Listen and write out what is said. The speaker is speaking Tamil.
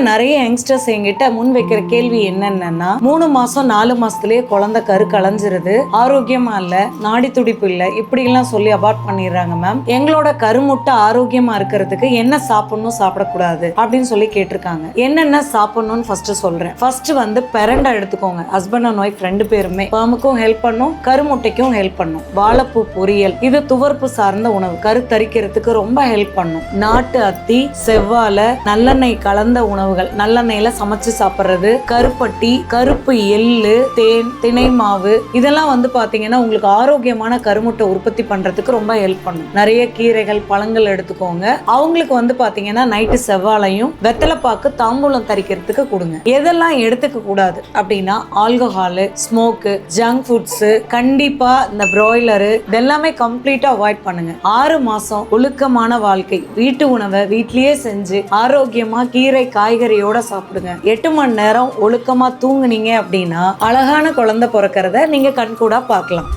நிறைய யங்ஸ்டர்ஸ் என்கிட்ட முன் வைக்கிற கேள்வி என்னன்னா 3 மாசம் 4 மாசத்துலயே குழந்தை கரு கலைஞ்சிருது, ஆரோக்கியமா இல்ல, நாடி துடிப்பு இல்ல, இப்படி எல்லாம் சொல்லி அபார்ட் பண்ணிடுறாங்க மேம். எங்களோட கருமுட்டை ஆரோக்கியமா இருக்கிறதுக்கு என்ன சாப்பிடணும் சாப்பிடக்கூடாது அப்படின்னு சொல்லி கேட்டிருக்காங்க. என்னென்ன சாப்பிடணும்னு ஃபர்ஸ்ட் சொல்றேன். ஃபர்ஸ்ட் பெரண்டை எடுத்துக்கோங்க. ஹஸ்பண்ட் அண்ட் ஒய்ஃப் 2 பேருமே பாமுக்கும் ஹெல்ப் பண்ணும், கருமுட்டைக்கும் ஹெல்ப் பண்ணும். வாழைப்பூ பொரியல், இது துவர்ப்பு சார்ந்த உணவு, கரு தரிக்கிறதுக்கு ரொம்ப ஹெல்ப் பண்ணும். நாட்டு அத்தி, செவ்வாழை, நல்லெண்ணெய் கலந்த உணவுகள், நல்லெண்ணெயில சமைச்சு சாப்பிடுறது, கருப்பட்டி, கருப்பு எள்ளு, தேன், திணை மாவு, இதெல்லாம் பாத்தீங்கன்னா உங்களுக்கு ஆரோக்கியமான கருமுட்டை உற்பத்தி பண்றதுக்கு ரொம்ப ஹெல்ப் பண்ணும். நிறைய கீரைகள், பழங்கள் எடுத்துக்கோங்க. அவங்களுக்கு பாத்தீங்கன்னா நைட்டு செவ்வாழையும் வெத்தலைப்பாக்கு தாம்பூலம் தரிக்கிறதுக்கு கொடுங்க. எதெல்லாம் எடுத்துக்க கூடாது அப்படின்னா ஆல்கஹால், ஸ்மோக்கு, ஜங்க் ஃபுட்ஸ், கண்டிப்பா இந்த பிராய்லரு இதெல்லாமே கம்ப்ளீட்டா அவாய்ட் பண்ணுங்க. 6 மாசம் ஒழுக்கமான வாழ்க்கை, வீட்டு உணவை வீட்லயே செஞ்சு ஆரோக்கியமா கீரை காய்கறியோட சாப்பிடுங்க. 8 மணி நேரம் ஒழுக்கமா தூங்குனீங்க அப்படின்னா அழகான குழந்தை பிறக்கிறத நீங்க கண்கூடா பார்க்கலாம்.